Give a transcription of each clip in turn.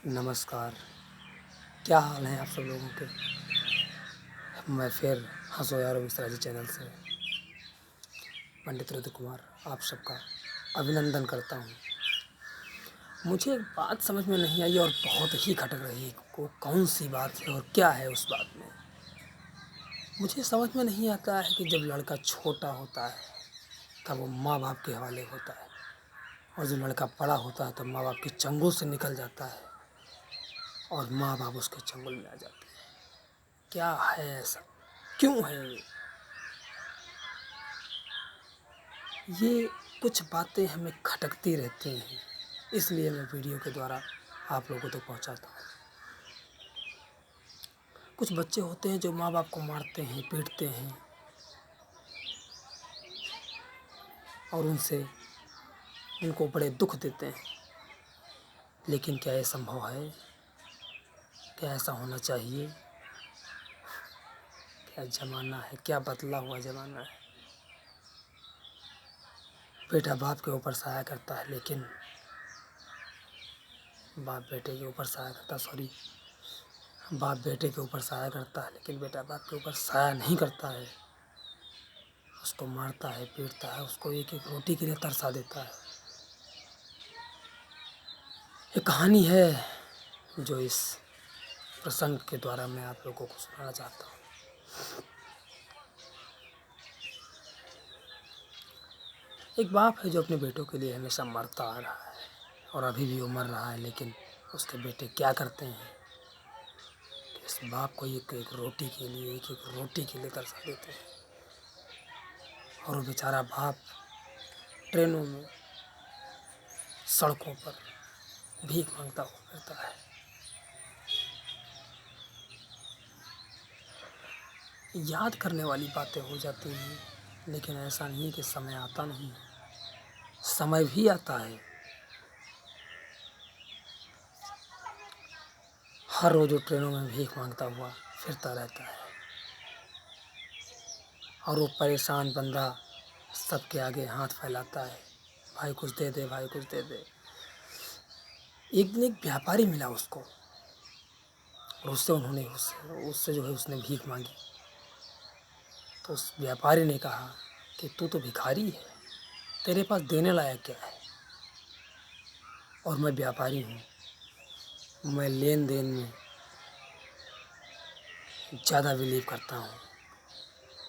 नमस्कार, क्या हाल हैं आप सब लोगों के। मैं फिर हंसो यारो मिश्रा जी चैनल से पंडित रुद्र कुमार आप सबका अभिनंदन करता हूँ। मुझे एक बात समझ में नहीं आई और बहुत ही खटक रही है, वो कौन सी बात है और क्या है उस बात में। मुझे समझ में नहीं आता है कि जब लड़का छोटा होता है तब वो माँ बाप के हवाले होता है, और जब लड़का बड़ा होता है तब माँ बाप के चंगुल से निकल जाता है और माँ बाप उसके चंगुल में आ जाते हैं। क्या है ऐसा, क्यों है ये कुछ बातें हमें खटकती रहती हैं, इसलिए मैं वीडियो के द्वारा आप लोगों तक पहुंचाता हूँ। कुछ बच्चे होते हैं जो माँ बाप को मारते हैं, पीटते हैं और उनको बड़े दुख देते हैं। लेकिन क्या ये संभव है? क्या ऐसा होना चाहिए? क्या ज़माना है, क्या बदला हुआ ज़माना है। बेटा बाप के ऊपर साया करता है, लेकिन बाप बेटे के ऊपर साया करता बाप बेटे के ऊपर साया करता है, लेकिन बेटा बाप के ऊपर साया नहीं करता है। उसको मारता है, पीटता है, उसको एक एक रोटी के लिए तरसा देता है। ये कहानी है जो इस प्रसंग के द्वारा मैं आप लोगों को सुनाना चाहता हूँ। एक बाप है जो अपने बेटों के लिए हमेशा मरता आ रहा है और अभी भी वो मर रहा है, लेकिन उसके बेटे क्या करते हैं कि इस बाप को एक एक रोटी के लिए तरसा देते हैं। और वो बेचारा बाप ट्रेनों में, सड़कों पर भीख मांगता हुआ फिरता है। याद करने वाली बातें हो जाती हैं, लेकिन ऐसा नहीं कि समय आता नहीं है, समय भी आता है। हर रोज़ वो ट्रेनों में भीख मांगता हुआ फिरता रहता है और वो परेशान बंदा सबके आगे हाथ फैलाता है, भाई कुछ दे दे, भाई कुछ दे दे। एक दिन एक व्यापारी मिला उसको और उससे जो है उसने भीख मांगी। तो उस व्यापारी ने कहा कि तू तो भिखारी है, तेरे पास देने लायक क्या है? और मैं व्यापारी हूँ, मैं लेन देन में ज़्यादा बिलीव करता हूँ।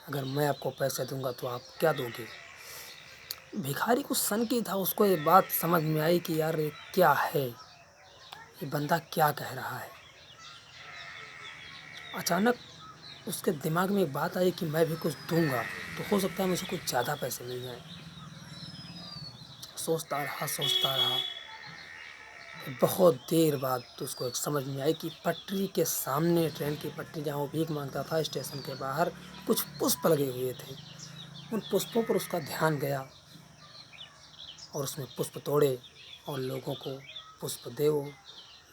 अगर मैं आपको पैसे दूंगा तो आप क्या दोगे? भिखारी को सन की था, उसको ये बात समझ में आई कि यार ये क्या है, ये बंदा क्या कह रहा है। अचानक उसके दिमाग में एक बात आई कि मैं भी कुछ दूंगा तो हो सकता है मुझे कुछ ज़्यादा पैसे मिल जाएं। सोचता रहा। बहुत देर बाद तो उसको एक समझ में आई कि पटरी के सामने, ट्रेन की पटरी जहाँ वो भीख मांगता था, स्टेशन के बाहर कुछ पुष्प लगे हुए थे। उन पुष्पों पर उसका ध्यान गया और उसने पुष्प तोड़े और लोगों को पुष्प दे, वो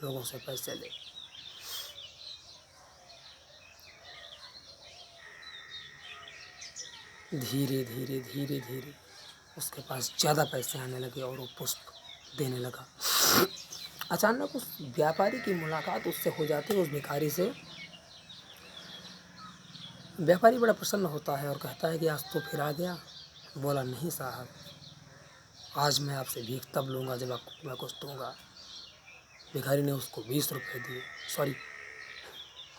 लोगों से पैसे ले। धीरे धीरे उसके पास ज़्यादा पैसे आने लगे और वो पुष्प देने लगा। अचानक उस व्यापारी की मुलाकात उससे हो जाती है, उस भिखारी से। व्यापारी बड़ा प्रसन्न होता है और कहता है कि आज तो फिर आ गया। बोला नहीं साहब, आज मैं आपसे भीख तब लूँगा जब आपको मैं कुछ दूँगा। भिखारी ने उसको 20 रुपये दिए,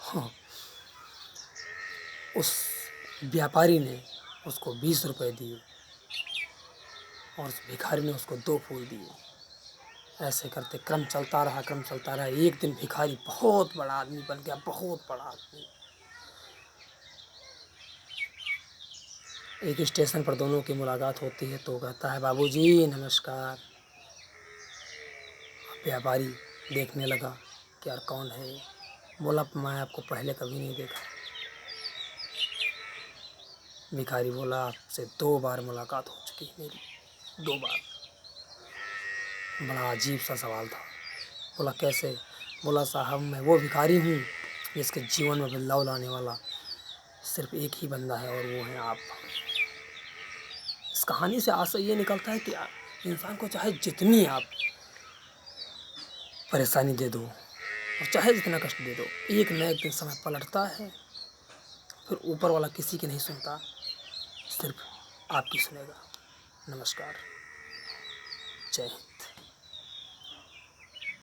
हाँ, उस व्यापारी ने उसको 20 रुपये दिए और उस भिखारी ने उसको 2 फूल दिए। ऐसे करते क्रम चलता रहा। एक दिन भिखारी बहुत बड़ा आदमी बन गया, बहुत बड़ा आदमी। एक स्टेशन पर दोनों की मुलाकात होती है तो कहता है बाबूजी नमस्कार। व्यापारी देखने लगा कि यार कौन है। बोला मैं आपको पहले कभी नहीं देखा। भिखारी बोला आपसे 2 बार मुलाकात हो चुकी है मेरी, 2 बार। बड़ा अजीब सा सवाल था। बोला कैसे? बोला साहब मैं वो भिखारी हूँ जिसके जीवन में बदलाव लाने वाला सिर्फ एक ही बंदा है और वो है आप। इस कहानी से आशय ये निकलता है कि इंसान को चाहे जितनी आप परेशानी दे दो, और चाहे जितना कष्ट दे दो, एक न एक दिन समय पलटता है, फिर ऊपर वाला किसी की नहीं सुनता, सिर्फ आपकी सुनेगा। नमस्कार, जय हिंद।